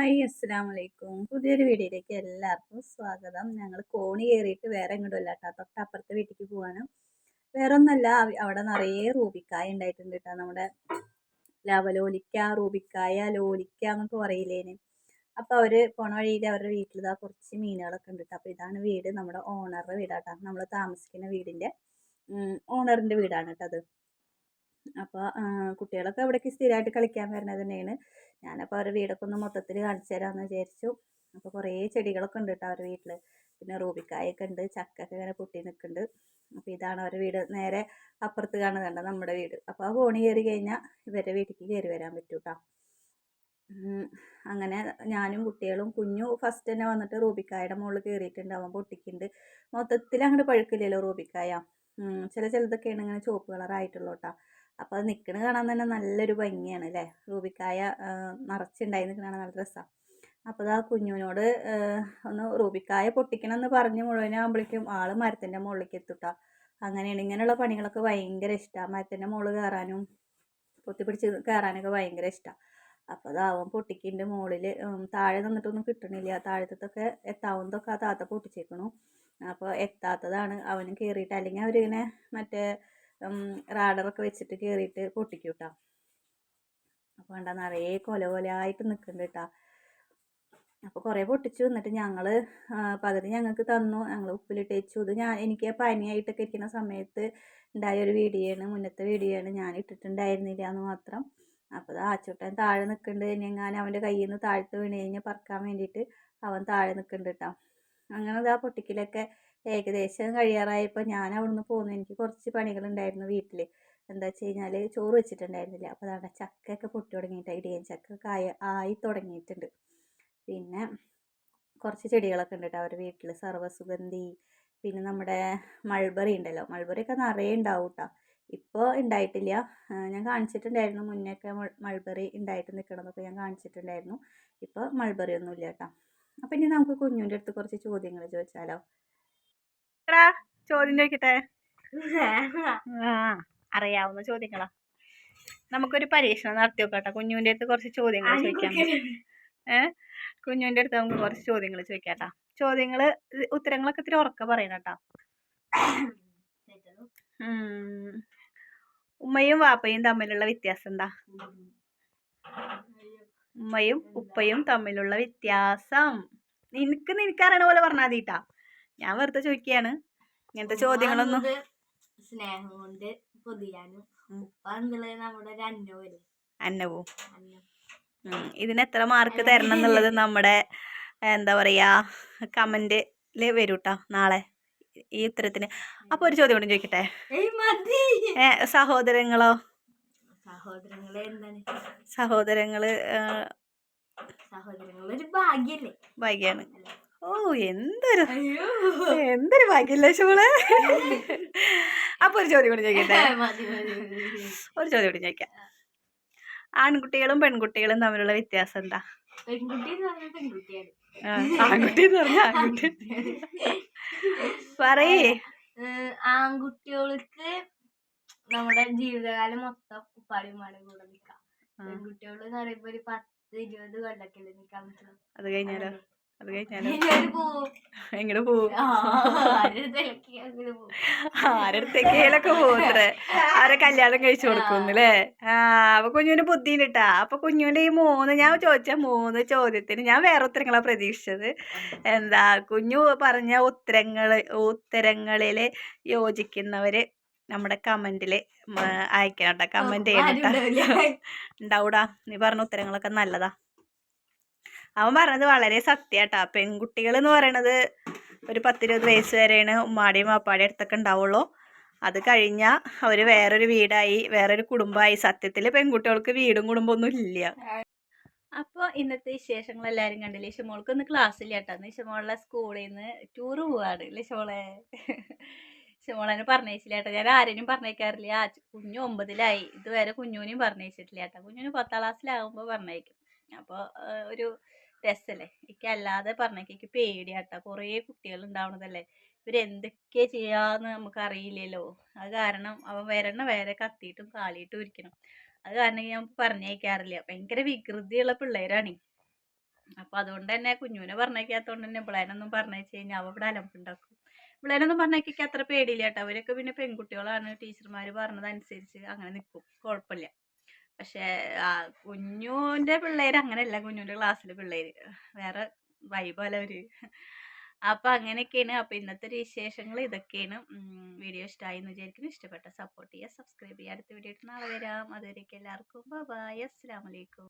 Hi അസ്സലാമലൈക്കും. പുതിയൊരു വീഡിയോയിലേക്ക് എല്ലാവർക്കും സ്വാഗതം. ഞങ്ങൾ കോണി കയറിയിട്ട് വേറെ എങ്ങോട്ടും അല്ല കേട്ടോ, തൊട്ടപ്പുറത്തെ വീട്ടിലേക്ക് പോവാണ്. വേറെ ഒന്നല്ല, അവിടെ നിറയെ റൂബിക്കായ ഉണ്ടായിട്ടുണ്ട് കേട്ടോ. നമ്മുടെ ലവലോലിക്ക, റൂബിക്കായ, ലോലിക്ക എന്നൊക്കെ പറയില്ലേന്. അപ്പോൾ അവർ പോണ വഴിയിൽ അവരുടെ വീട്ടിൽ ഇതാ കുറച്ച് മീനുകളൊക്കെ ഉണ്ട് കേട്ടോ. അപ്പോൾ ഇതാണ് വീട്, നമ്മുടെ ഓണറുടെ വീടാട്ടോ. നമ്മൾ താമസിക്കുന്ന വീടിൻ്റെ ഓണറിൻ്റെ വീടാണ് കേട്ടോ അത്. അപ്പോൾ കുട്ടികളൊക്കെ ഇവിടേക്ക് സ്ഥിരമായിട്ട് കളിക്കാൻ വരുന്നത് തന്നെയാണ്. ഞാനപ്പോൾ അവരുടെ വീടൊക്കെ ഒന്ന് മൊത്തത്തിൽ കാണിച്ചു തരാമെന്ന് വിചാരിച്ചു. അപ്പോൾ കുറേ ചെടികളൊക്കെ ഉണ്ട് കേട്ടോ അവരുടെ വീട്ടിൽ. പിന്നെ റൂബിക്കായൊക്കെ ഉണ്ട്, ചക്കൊക്കെ ഇങ്ങനെ പൊട്ടി നിൽക്കുന്നുണ്ട്. അപ്പോൾ ഇതാണ് അവരുടെ വീട്. നേരെ അപ്പുറത്ത് കാണുന്നുണ്ട് നമ്മുടെ വീട്. അപ്പോൾ ആ കോണി കയറി കഴിഞ്ഞാൽ ഇവരുടെ വീട്ടിലേക്ക് കയറി വരാൻ പറ്റും കേട്ടോ. അങ്ങനെ ഞാനും കുട്ടികളും കുഞ്ഞു ഫസ്റ്റ് തന്നെ വന്നിട്ട് റൂബിക്കായുടെ മുകളിൽ കയറിയിട്ടുണ്ട്. അവൻ പൊട്ടിക്കുന്നുണ്ട്. മൊത്തത്തിൽ അങ്ങോട്ട് പഴുക്കില്ലല്ലോ റൂബിക്കായ. ചിലതൊക്കെയാണ് ഇങ്ങനെ ചുവപ്പ് കളറായിട്ടുള്ളൂ കേട്ടോ. അപ്പോൾ അത് നിൽക്കണ കാണാൻ തന്നെ നല്ലൊരു ഭംഗിയാണ് അല്ലേ. റൂബിക്കായ നിറച്ചുണ്ടായി നിൽക്കണ നല്ല രസമാണ്. അപ്പോൾ ആ കുഞ്ഞുവിനോട് ഒന്ന് റൂബിക്കായ പൊട്ടിക്കണം എന്ന് പറഞ്ഞ് മുഴുവനാകുമ്പോഴേക്കും ആൾ മരത്തിൻ്റെ മുകളിലേക്ക് എത്തുട്ടോ. അങ്ങനെയാണ്. ഇങ്ങനെയുള്ള പണികളൊക്കെ ഭയങ്കര ഇഷ്ടമാണ്. മരത്തിൻ്റെ മുകളിൽ കയറാനും പൊത്തിപ്പിടിച്ച് കയറാനൊക്കെ ഭയങ്കര ഇഷ്ടമാണ്. അപ്പോൾ അതാവും പൊട്ടിക്കിൻ്റെ മുകളിൽ താഴെ നിന്നിട്ടൊന്നും കിട്ടണില്ല. താഴത്തൊക്കെ എത്താവുന്നതൊക്കെ ആ താത്ത പൊട്ടിച്ചേക്കണു. അപ്പോൾ എത്താത്തതാണ് അവന് കയറിയിട്ട്, അല്ലെങ്കിൽ അവരിങ്ങനെ മറ്റേ റാഡറൊക്കെ വെച്ചിട്ട് കയറിയിട്ട് പൊട്ടിക്കും കേട്ടോ. അപ്പോൾ കണ്ടാ നിറയെ കൊലകൊലയായിട്ട് നിൽക്കുന്നുണ്ട് കേട്ടോ. അപ്പോൾ കുറേ പൊട്ടിച്ചു. എന്നിട്ട് ഞങ്ങൾ പകുതി ഞങ്ങൾക്ക് തന്നു. ഞങ്ങൾ ഉപ്പിലിട്ട് വെച്ചു. ഇത് എനിക്ക് പനിയായിട്ടൊക്കെ ഇരിക്കുന്ന സമയത്ത് ഉണ്ടായൊരു വീഡിയോ ആണ്, മുന്നത്തെ വീഡിയോ ആണ്. ഞാൻ ഇട്ടിട്ടുണ്ടായിരുന്നില്ല എന്ന് മാത്രം. അപ്പോൾ ആച്ചോട്ടൻ താഴെ നിൽക്കുന്നുണ്ട്. ഞാൻ അവൻ്റെ കയ്യിൽ നിന്ന് താഴത്ത് വീണ് കഴിഞ്ഞാൽ പറക്കാൻ വേണ്ടിയിട്ട് അവൻ താഴെ നിൽക്കുന്നുണ്ട് കേട്ടോ. അങ്ങനെ ആ പൊട്ടിക്കലൊക്കെ ഏകദേശം കഴിയാറായപ്പോൾ ഞാൻ അവിടുന്ന് പോന്നു. എനിക്ക് കുറച്ച് പണികളുണ്ടായിരുന്നു വീട്ടിൽ. എന്താ വെച്ച് കഴിഞ്ഞാൽ ചോറ് വെച്ചിട്ടുണ്ടായിരുന്നില്ല. അപ്പോൾ അതാണ് ചക്കയൊക്കെ പൊട്ടി തുടങ്ങിയിട്ട്, ഇടിയൻ ചക്കൊക്കെ ആയി തുടങ്ങിയിട്ടുണ്ട്. പിന്നെ കുറച്ച് ചെടികളൊക്കെ ഉണ്ട് കേട്ടോ അവരുടെ വീട്ടിൽ. സർവ്വസുഗന്ധി, പിന്നെ നമ്മുടെ മൾബറി ഉണ്ടല്ലോ, മൾബറിയൊക്കെ നിറയെ ഉണ്ടാവും കേട്ടോ. ഇപ്പോൾ ഉണ്ടായിട്ടില്ല. ഞാൻ കാണിച്ചിട്ടുണ്ടായിരുന്നു മുന്നേയൊക്കെ മൾബറി ഉണ്ടായിട്ട് നിൽക്കണമെന്നൊക്കെ ഞാൻ കാണിച്ചിട്ടുണ്ടായിരുന്നു. ഇപ്പോൾ മൾബറി ഒന്നുമില്ല കേട്ടോ. അപ്പം ഇനി നമുക്ക് കുഞ്ഞുവിൻ്റെ അടുത്ത് കുറച്ച് ചോദ്യങ്ങൾ ചോദിച്ചാലോ? ചോദ്യം ചോദിക്കട്ടെ? അറിയാവുന്ന ചോദ്യങ്ങളാ. നമുക്കൊരു പരീക്ഷണം നടത്തി നോക്കട്ടെ. കുഞ്ഞുവിൻ്റെ അടുത്ത് കുറച്ച് ചോദ്യങ്ങൾ ചോദിക്കാം. കുഞ്ഞുവിൻ്റെ അടുത്ത് നമുക്ക് കുറച്ച് ചോദ്യങ്ങൾ ചോദിക്കാട്ടോ. ഉത്തരങ്ങളൊക്കെ ഇത്തിരി ഉറക്കെ പറയണം കേട്ടോ. ഉമ്മയും വാപ്പയും തമ്മിലുള്ള വ്യത്യാസം എന്താ? ഉമ്മയും ഉപ്പയും തമ്മിലുള്ള വ്യത്യാസം നിനക്കറിയണ പോലെ പറഞ്ഞാൽ മതിട്ടാ. ഞാൻ വെറുതെ ചോദിക്കുകയാണ്. ഇങ്ങനത്തെ ചോദ്യങ്ങളൊന്നും. സ്നേഹം കൊണ്ട് പൊതിയാനും നമ്മുടെ അന്നവും. ഇതിന് എത്ര മാർക്ക് തരണം എന്നുള്ളത് നമ്മുടെ എന്താ പറയാ കമന്റില് വരൂട്ടോ നാളെ ഈ ഉത്തരത്തിന്. അപ്പൊ ഒരു ചോദ്യം കൂടി ചോദിക്കട്ടെ. സഹോദരങ്ങളോ? സഹോദരങ്ങള് ഭാഗ്യാണ്. ഓ എന്തൊരു ഭാഗ്യല്ലേ ഷോളെ. അപ്പൊ ഒരു ചോദ്യം കൂടി ചോദിക്കട്ടെ. ഒരു ചോദ്യം കൂടി ചോദിക്കാം. ആൺകുട്ടികളും പെൺകുട്ടികളും തമ്മിലുള്ള വ്യത്യാസം എന്താ? ആൺകുട്ടി എന്ന് പറഞ്ഞ ആൺകുട്ടി പറയേ. ആൺകുട്ടികൾക്ക് നമ്മുടെ ജീവിതകാലം മൊത്തം ഉപ്പാടിയുമാണ് കൂടെ നിൽക്കാം. പെൺകുട്ടികള് എന്ന് പറയുമ്പോ ഒരു 10-20 കൊല്ലൊക്കെ നിൽക്കാൻ പറ്റും. അത് കഴിഞ്ഞാലോ എങ്ങോട്ട് പോവും? ആരടുത്തേക്കേലൊക്കെ പോവത്രേ. അവരെ കല്യാണം കഴിച്ചു കൊടുക്കുന്നില്ലേ? അപ്പൊ കുഞ്ഞുവിന് ബുദ്ധിയുണ്ട് കേട്ടാ. അപ്പൊ കുഞ്ഞുവിന്റെ ഈ ഞാൻ ചോദിച്ച 3 ചോദ്യത്തിന് ഞാൻ വേറെ ഉത്തരങ്ങളാ പ്രതീക്ഷിച്ചത്. എന്താ കുഞ്ഞു പറഞ്ഞ ഉത്തരങ്ങളില് യോജിക്കുന്നവര് നമ്മുടെ കമന്റില് അയക്കണം കേട്ടോ. കമന്റ് ചെയ്യണം. ഉണ്ടാവൂടാ. നീ പറഞ്ഞ ഉത്തരങ്ങളൊക്കെ നല്ലതാ. അവൻ പറഞ്ഞത് വളരെ സത്യാട്ടാ. പെൺകുട്ടികൾ എന്ന് പറയണത് ഒരു 10-20 വയസ്സ് വരെയാണ് ഉമ്മാടെയും വാപ്പാടെയും അടുത്തൊക്കെ ഉണ്ടാവുള്ളൂ. അത് കഴിഞ്ഞാൽ അവർ വേറൊരു വീടായി, വേറൊരു കുടുംബമായി. സത്യത്തിൽ പെൺകുട്ടികൾക്ക് വീടും കുടുംബമൊന്നും ഇല്ല. അപ്പോൾ ഇന്നത്തെ വിശേഷങ്ങൾ എല്ലാവരും കണ്ടില്ലേ? ലിഷമോൾക്ക് ഇന്ന് ക്ലാസ്സില്ല കേട്ടോ. ലിഷമോളുടെ സ്കൂളിൽ നിന്ന് ടൂറ് പോവാണ്. ലിഷമോളെ ലിഷമോളെ പറഞ്ഞയച്ചില്ല കേട്ടോ. ഞാൻ ആരെയും പറഞ്ഞേക്കാറില്ല. കുഞ്ഞു 9ലായി, ഇതുവരെ കുഞ്ഞുവിനെയും പറഞ്ഞയച്ചിട്ടില്ല കേട്ടോ. കുഞ്ഞുവിന് 10ാം ക്ലാസ്സിലാകുമ്പോൾ പറഞ്ഞയക്കും. അപ്പോൾ ഒരു രസമല്ലേ. എനിക്ക് അല്ലാതെ പറഞ്ഞേക്ക് പേടിയാട്ടോ. കുറേ കുട്ടികൾ ഉണ്ടാവണതല്ലേ. ഇവരെന്തൊക്കെ ചെയ്യാന്ന് നമുക്ക് അറിയില്ലല്ലോ. അത് കാരണം അവൻ വേറെ കത്തിയിട്ടും കാലിയിട്ടും ഇരിക്കണം. അത് കാരണം ഞാൻ പറഞ്ഞേക്കാറില്ല. ഭയങ്കര വികൃതിയുള്ള പിള്ളേരാണ്. അപ്പോൾ അതുകൊണ്ട് തന്നെ കുഞ്ഞുവിനെ പറഞ്ഞേക്കാത്തതുകൊണ്ട് തന്നെ ഇവളേനൊന്നും പറഞ്ഞയച്ച് കഴിഞ്ഞാൽ അവൾ ഇവിടെ അലമ്പുണ്ടാക്കും. ഇവളേനൊന്നും പറഞ്ഞേക്കാൻ അത്ര പേടിയില്ല കേട്ടോ. അവരൊക്കെ പിന്നെ പെൺകുട്ടികളാണ്, ടീച്ചർമാർ പറഞ്ഞതനുസരിച്ച് അങ്ങനെ നിൽക്കും, കുഴപ്പമില്ല. പക്ഷേ കുഞ്ഞുവിൻ്റെ പിള്ളേർ അങ്ങനെയല്ല. കുഞ്ഞുവിൻ്റെ ക്ലാസ്സിലെ പിള്ളേർ വേറെ വൈബല്ല അവർ. അപ്പം അങ്ങനെയൊക്കെയാണ്. അപ്പോൾ ഇന്നത്തെ ഒരു വിശേഷങ്ങൾ ഇതൊക്കെയാണ്. വീഡിയോ ഇഷ്ടമായി എന്ന് വിചാരിക്കുന്നു. ഇഷ്ടപ്പെട്ട സപ്പോർട്ട് ചെയ്യുക, സബ്സ്ക്രൈബ് ചെയ്യുക. അടുത്ത വീഡിയോ ആയിട്ട് നാളെ വരാം. അതുവരേക്കും എല്ലാവർക്കും ബൈ, അസ്സലാമു അലൈക്കും.